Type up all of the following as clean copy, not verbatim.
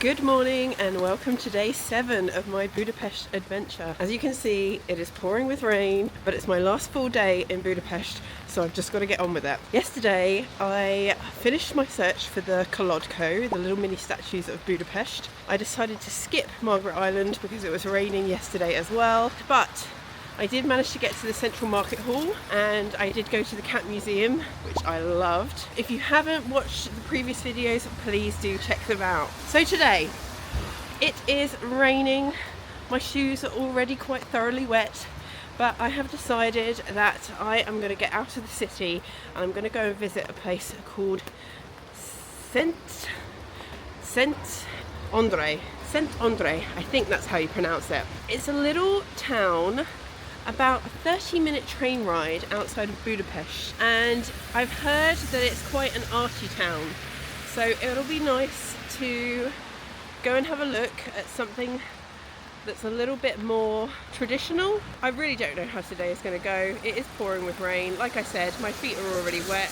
Good morning and welcome to day 7 of my Budapest adventure. As you can see, it is pouring with rain, but it's my last full day in Budapest, so I've just got to get on with it. Yesterday, I finished my search for the Kolodko, the little mini statues of Budapest. I decided to skip Margaret Island because it was raining yesterday as well, but I did manage to get to the Central Market Hall and I did go to the Cat Museum, which I loved. If you haven't watched the previous videos, please do check them out. So today, it is raining. My shoes are already quite thoroughly wet, but I have decided that I am going to get out of the city and I'm going to go and visit a place called Szentendre. Szentendre, I think that's how you pronounce it. It's a little town about a 30-minute train ride outside of Budapest, and I've heard that it's quite an arty town, so it'll be nice to go and have a look at something that's a little bit more traditional. I really don't know how today is going to go. It is pouring with rain. Like I said, my feet are already wet.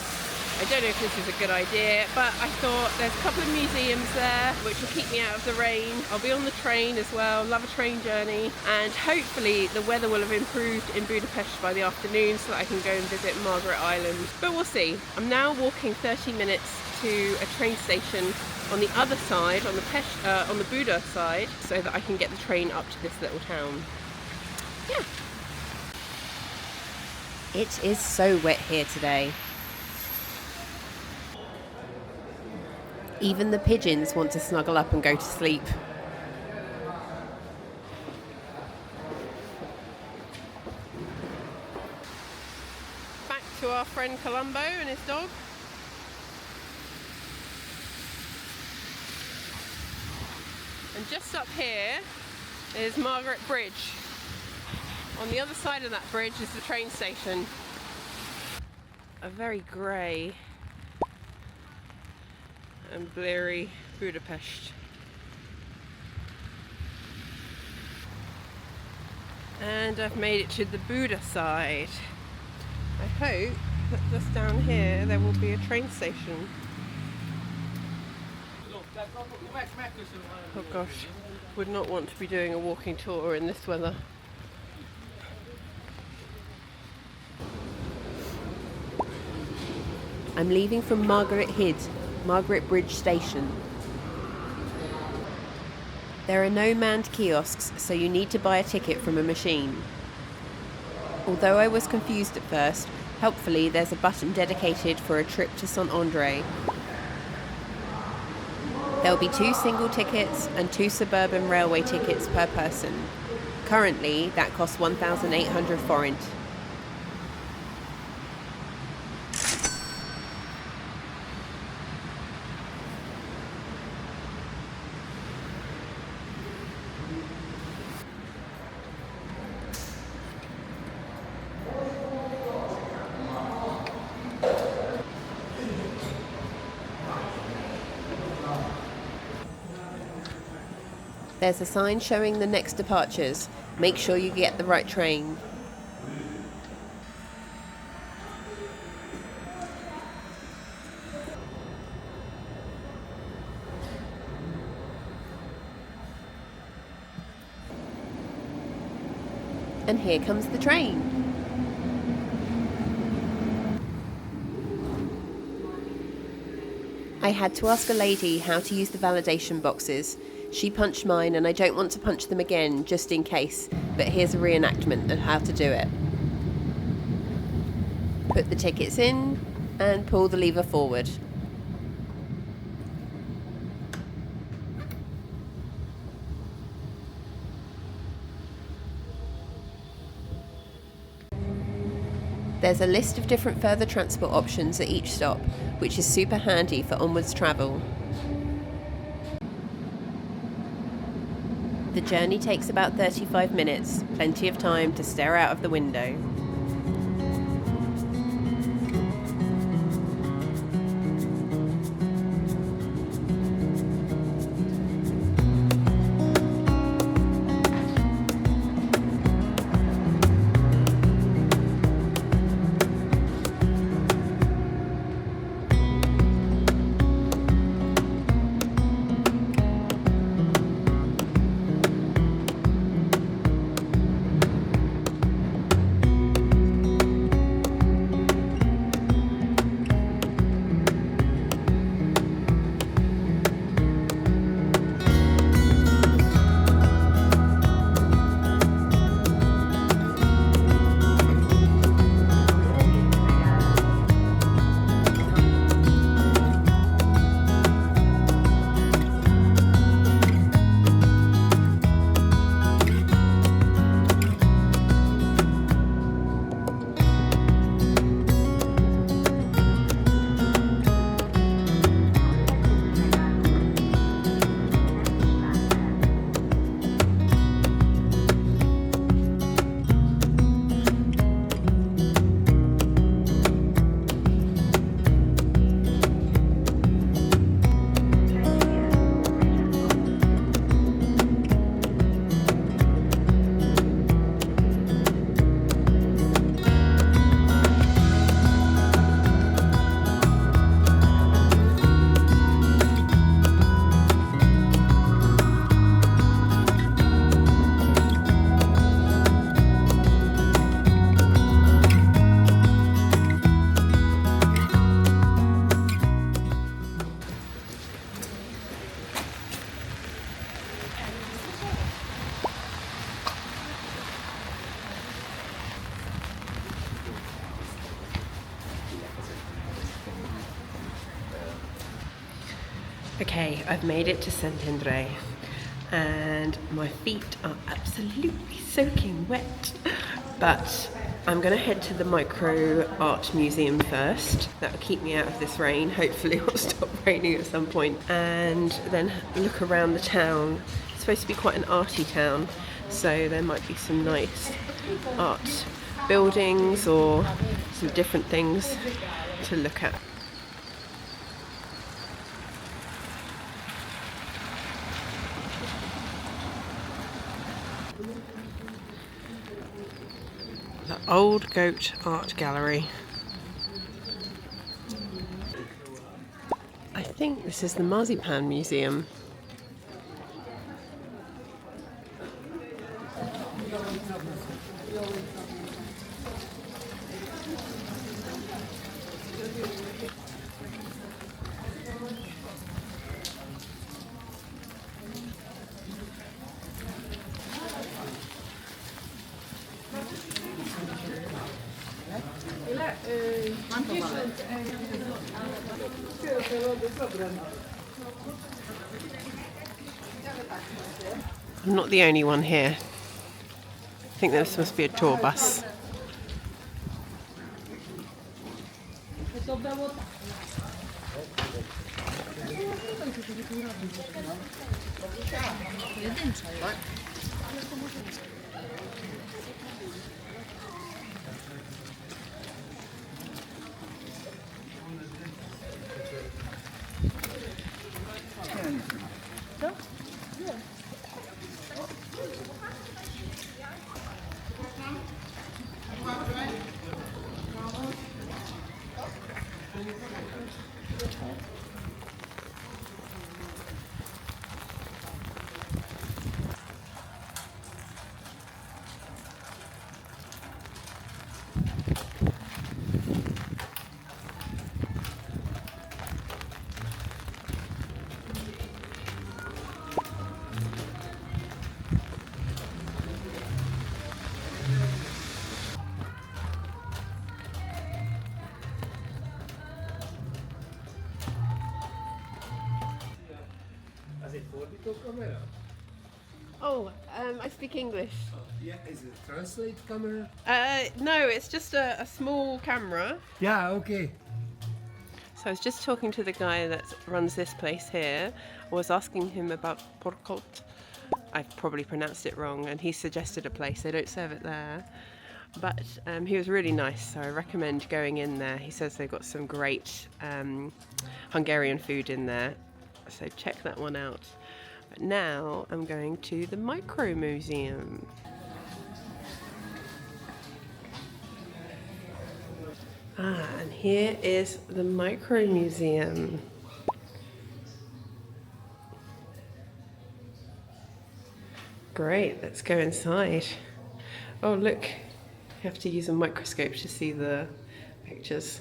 I don't know if this is a good idea, but I thought there's a couple of museums there which will keep me out of the rain. I'll be on the train as well, love a train journey, and hopefully the weather will have improved in Budapest by the afternoon so that I can go and visit Margaret Island. But we'll see. I'm now walking 30 minutes to a train station on the other side, on the Buda side, so that I can get the train up to this little town. Yeah. It is so wet here today. Even the pigeons want to snuggle up and go to sleep. Back to our friend Columbo and his dog. And just up here is Margaret Bridge. On the other side of that bridge is the train station. A very grey and bleary Budapest. And I've made it to the Buda side. I hope that just down here there will be a train station. Oh gosh, would not want to be doing a walking tour in this weather. I'm leaving from Margaret Bridge Station. There are no manned kiosks, so you need to buy a ticket from a machine. Although I was confused at first, helpfully there's a button dedicated for a trip to Szentendre. There will be 2 single tickets and 2 suburban railway tickets per person. Currently, that costs 1,800 forint. There's a sign showing the next departures. Make sure you get the right train. And here comes the train. I had to ask a lady how to use the validation boxes. She punched mine and I don't want to punch them again just in case, but here's a reenactment of how to do it. Put the tickets in and pull the lever forward. There's a list of different further transport options at each stop, which is super handy for onwards travel. The journey takes about 35 minutes, plenty of time to stare out of the window. Okay, I've made it to Szentendre and my feet are absolutely soaking wet, but I'm gonna head to the micro art museum first. That'll keep me out of this rain. Hopefully it'll stop raining at some point, and then look around the town. It's supposed to be quite an arty town, so there might be some nice art buildings or some different things to look at. The Old Goat Art Gallery. I think this is the Marzipan Museum. I'm not the only one here. I think this must be a tour bus. Oh, I speak English. Yeah, is it translate camera? No, it's just a small camera. Yeah, okay. So I was just talking to the guy that runs this place here. I was asking him about porcot. I've probably pronounced it wrong, and he suggested a place. They don't serve it there. But he was really nice, so I recommend going in there. He says they've got some great Hungarian food in there, so check that one out. But now I'm going to the Micro Museum. And here is the Micro Museum. Great, let's go inside. Oh look, you have to use a microscope to see the pictures.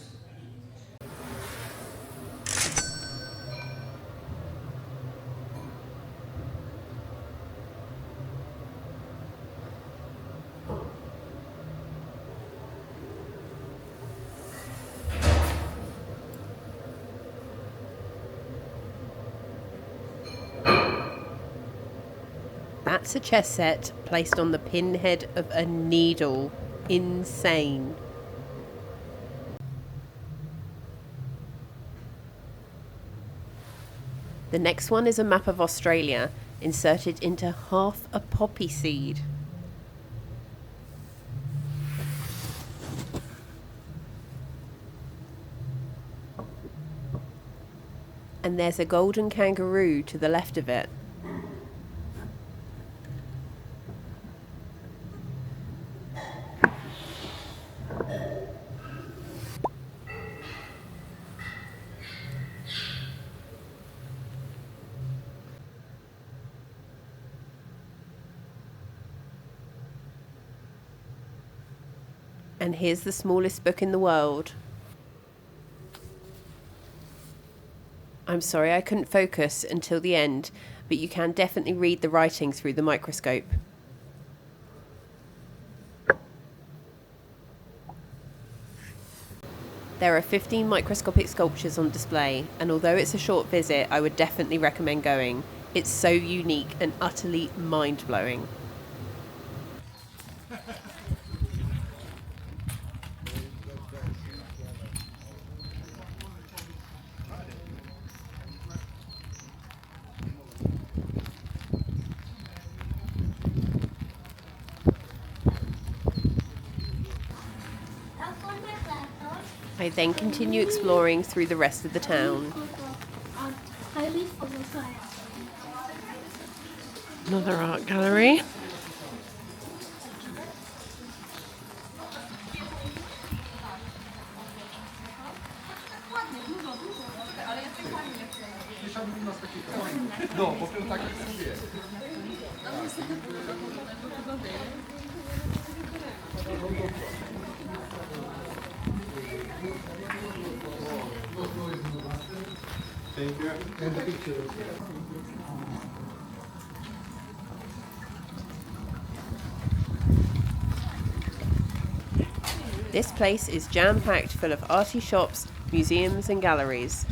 That's a chess set placed on the pinhead of a needle. Insane. The next one is a map of Australia inserted into half a poppy seed. And there's a golden kangaroo to the left of it. And here's the smallest book in the world. I'm sorry I couldn't focus until the end, but you can definitely read the writing through the microscope. There are 15 microscopic sculptures on display, and although it's a short visit, I would definitely recommend going. It's so unique and utterly mind-blowing. I then continue exploring through the rest of the town. Another art gallery. Thank you. And the picture. This place is jam-packed full of arty shops, museums and galleries.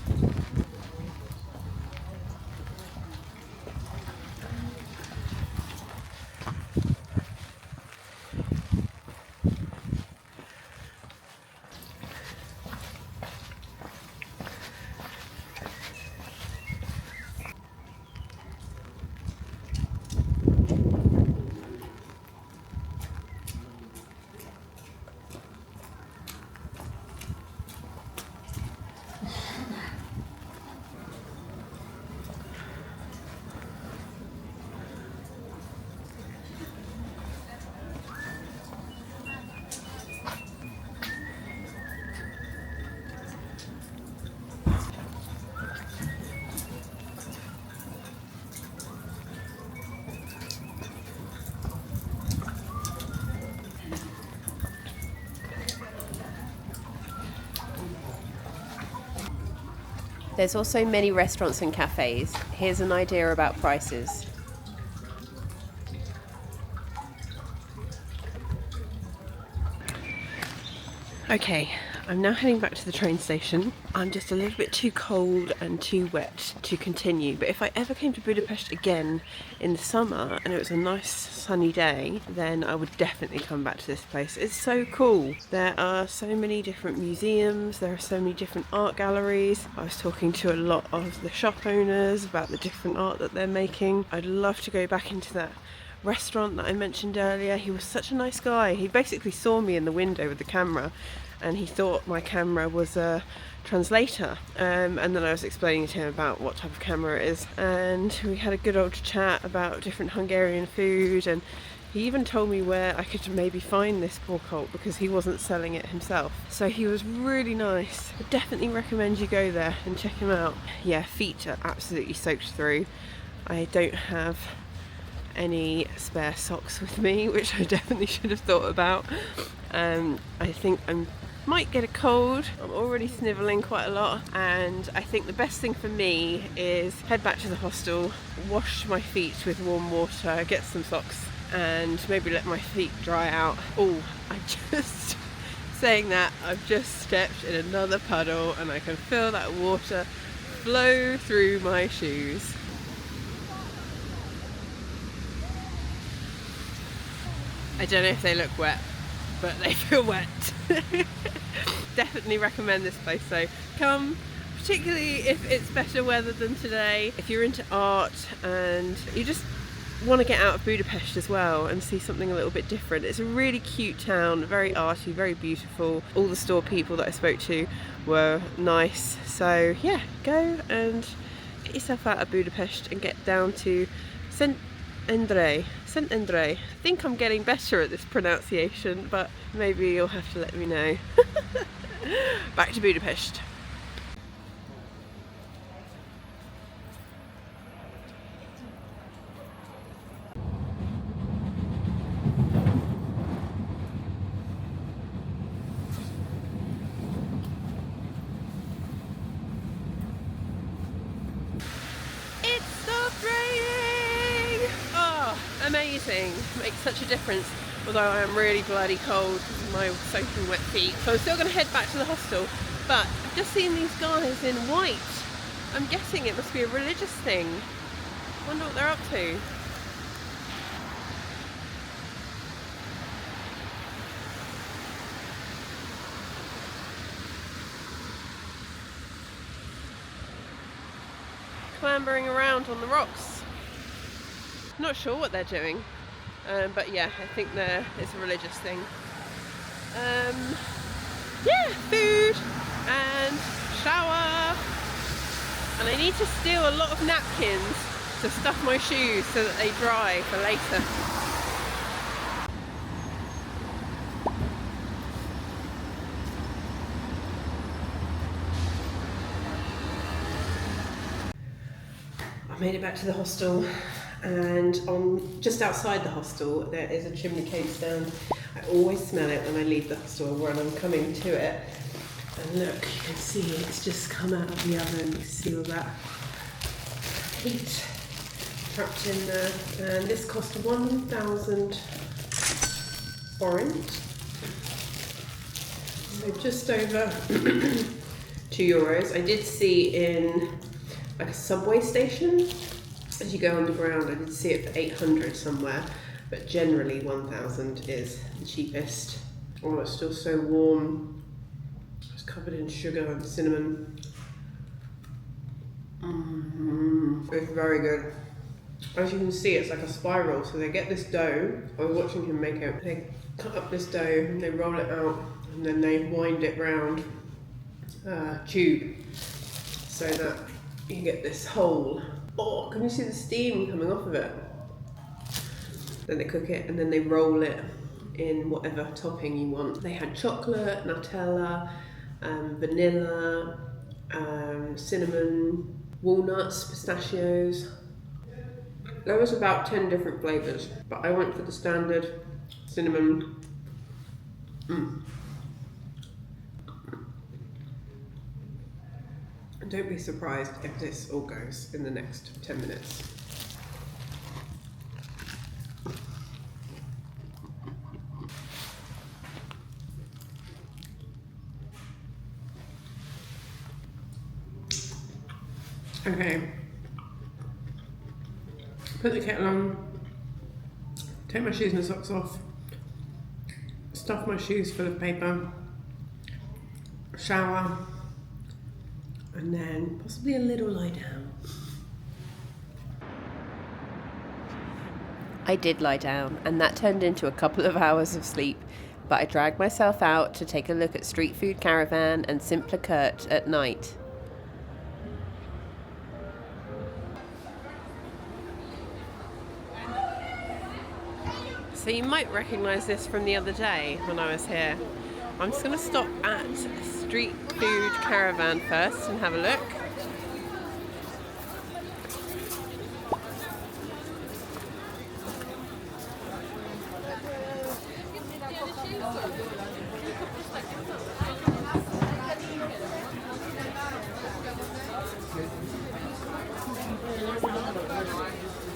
There's also many restaurants and cafes. Here's an idea about prices. Okay, I'm now heading back to the train station. I'm just a little bit too cold and too wet to continue, but if I ever came to Budapest again in the summer and it was a nice sunny day, then I would definitely come back to this place. It's so cool. There are so many different museums, there are so many different art galleries. I was talking to a lot of the shop owners about the different art that they're making. I'd love to go back into that restaurant that I mentioned earlier. He was such a nice guy. He basically saw me in the window with the camera and he thought my camera was a translator, and then I was explaining to him about what type of camera it is, and we had a good old chat about different Hungarian food, and he even told me where I could maybe find this pork because he wasn't selling it himself. So he was really nice. I definitely recommend you go there and check him out. Yeah, feet are absolutely soaked through. I don't have any spare socks with me, which I definitely should have thought about. I think I might get a cold. I'm already snivelling quite a lot, and I think the best thing for me is head back to the hostel, wash my feet with warm water, get some socks, and maybe let my feet dry out. Oh, saying that, I've just stepped in another puddle and I can feel that water flow through my shoes. I don't know if they look wet, but they feel wet. Definitely recommend this place, so come, particularly if it's better weather than today. If you're into art and you just want to get out of Budapest as well and see something a little bit different. It's a really cute town, very arty, very beautiful. All the store people that I spoke to were nice, so yeah, go and get yourself out of Budapest and get down to Szentendre. I think I'm getting better at this pronunciation, but maybe you'll have to let me know. Back to Budapest. It's stopped raining! Oh, amazing. Makes such a difference. Although I am really bloody cold because of my soaking wet feet. So I'm still going to head back to the hostel But I've just seen these guys in white. I'm guessing it must be a religious thing. Wonder what they're up to. Clambering around on the rocks. Not sure what they're doing, but yeah, I think it's a religious thing. Yeah, food and shower, and I need to steal a lot of napkins to stuff my shoes so that they dry for later. I made it back to the hostel, and just outside the hostel there is a chimney cake stand. I always smell it when I leave the hostel when I'm coming to it. And look, you can see it's just come out of the oven. You see all that heat trapped in there. And this cost 1,000 forint. So just over €2. I did see in like a subway station, as you go underground, I did see it for 800 somewhere, but generally 1,000 is the cheapest. Oh, it's still so warm. It's covered in sugar and cinnamon. It's very good. As you can see, it's like a spiral, so they get this dough. I was watching him make it. They cut up this dough and they roll it out, and then they wind it round a tube so that you get this hole. Oh, can you see the steam coming off of it? Then they cook it and then they roll it in whatever topping you want. They had chocolate, Nutella, vanilla, cinnamon, walnuts, pistachios. There was about 10 different flavours, but I went for the standard cinnamon. Don't be surprised if this all goes in the next 10 minutes. Okay. Put the kettle on, take my shoes and socks off, stuff my shoes full of paper, shower, and then possibly a little lie down. I did lie down, and that turned into a couple of hours of sleep, but I dragged myself out to take a look at Street Food Karavan and Szimpla Kert at night. So you might recognise this from the other day when I was here. I'm just going to stop at Street Food Karavan first and have a look.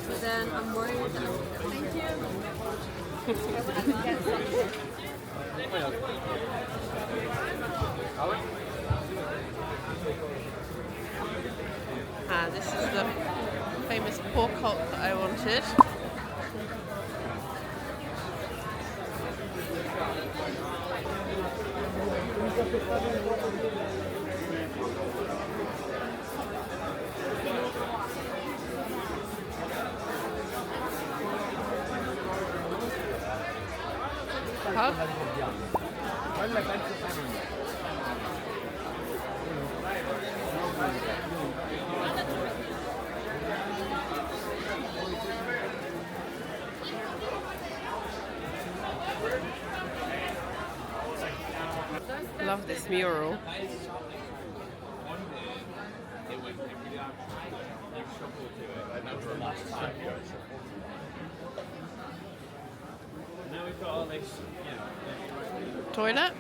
But then I'm worried. Thank you. This is the famous pork hock that I wanted. Love this mural. Now we've got all this, Toilet.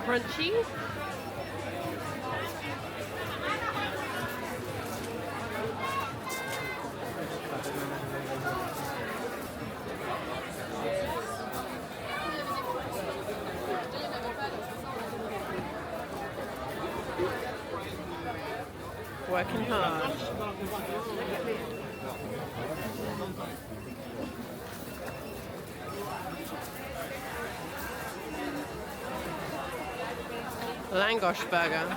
crunchy. Working hard. Langosh burger.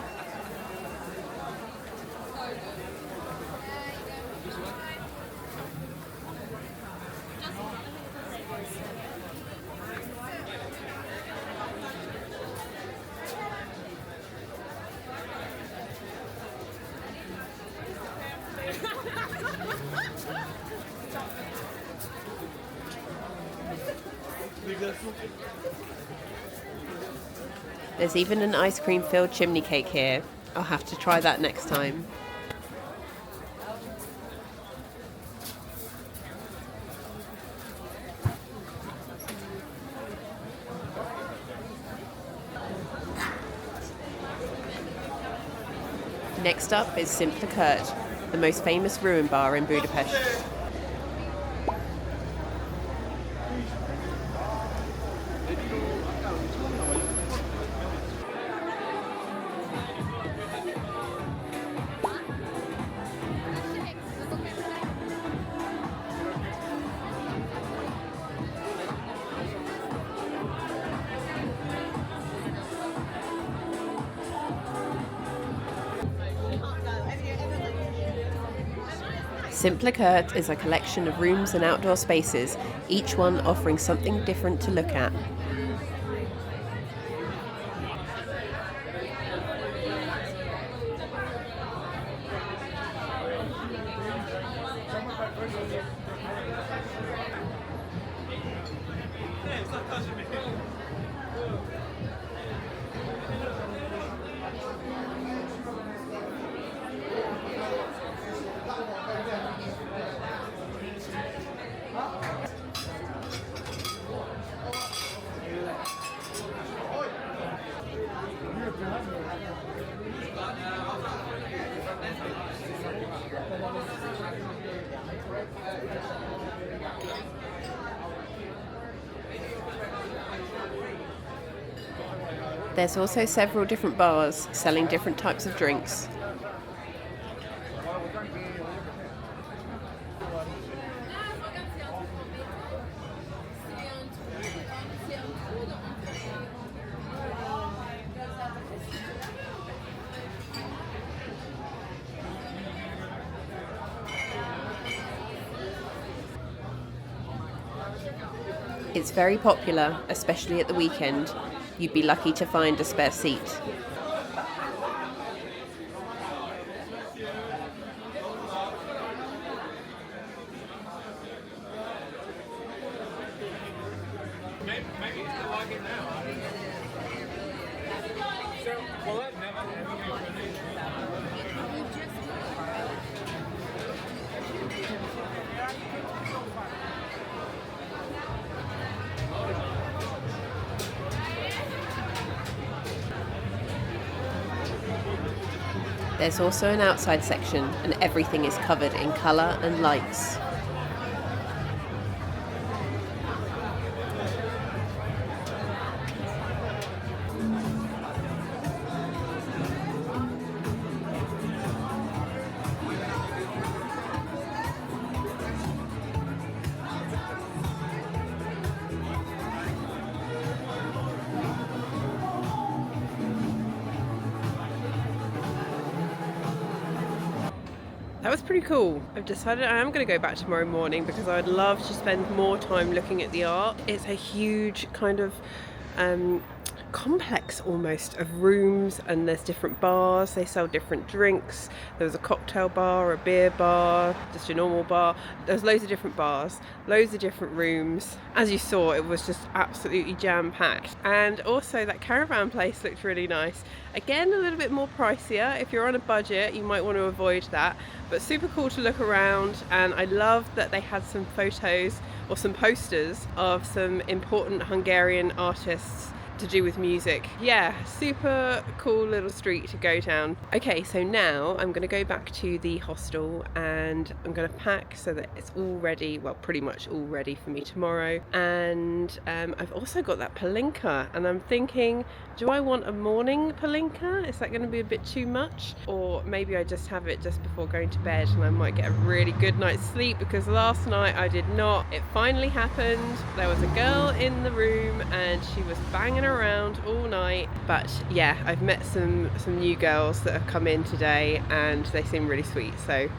There's even an ice cream filled chimney cake here. I'll have to try that next time. Next up is Szimpla Kert, the most famous ruin bar in Budapest. Szimpla Kert is a collection of rooms and outdoor spaces, each one offering something different to look at. There's also several different bars selling different types of drinks. It's very popular, especially at the weekend. You'd be lucky to find a spare seat. There's also an outside section, and everything is covered in colour and lights. That was pretty cool. I've decided I am going to go back tomorrow morning because I'd love to spend more time looking at the art. It's a huge kind of complex almost of rooms, and there's different bars. They sell different drinks. There was a cocktail bar, a beer bar, just a normal bar. There's loads of different bars, loads of different rooms. As you saw, it was just absolutely jam-packed. And also that caravan place looked really nice. Again, a little bit more pricier. If you're on a budget, you might want to avoid that, but super cool to look around. And I love that they had some photos or some posters of some important Hungarian artists to do with music. Yeah, super cool little street to go down. Okay, so now I'm going to go back to the hostel and I'm going to pack so that it's all ready, well, pretty much all ready for me tomorrow. And I've also got that palinka, and I'm thinking, do I want a morning palinka? Is that going to be a bit too much? Or maybe I just have it just before going to bed and I might get a really good night's sleep, because last night I did not. It finally happened. There was a girl in the room and she was banging around all night. But yeah, I've met some new girls that have come in today and they seem really sweet. So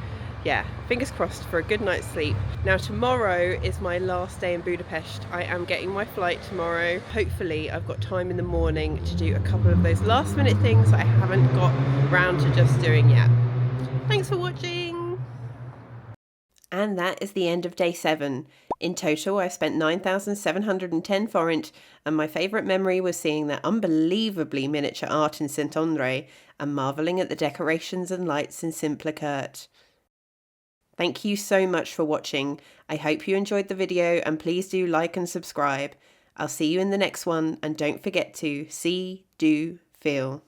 yeah, fingers crossed for a good night's sleep. Now tomorrow is my last day in Budapest. I am getting my flight tomorrow. Hopefully I've got time in the morning to do a couple of those last minute things that I haven't got round to just doing yet. Thanks for watching. And that is the end of day 7. In total, I spent 9,710 forint, and my favourite memory was seeing that unbelievably miniature art in Szentendre and marvelling at the decorations and lights in Szimpla Kert. Thank you so much for watching. I hope you enjoyed the video, and please do like and subscribe. I'll see you in the next one, and don't forget to see, do, feel.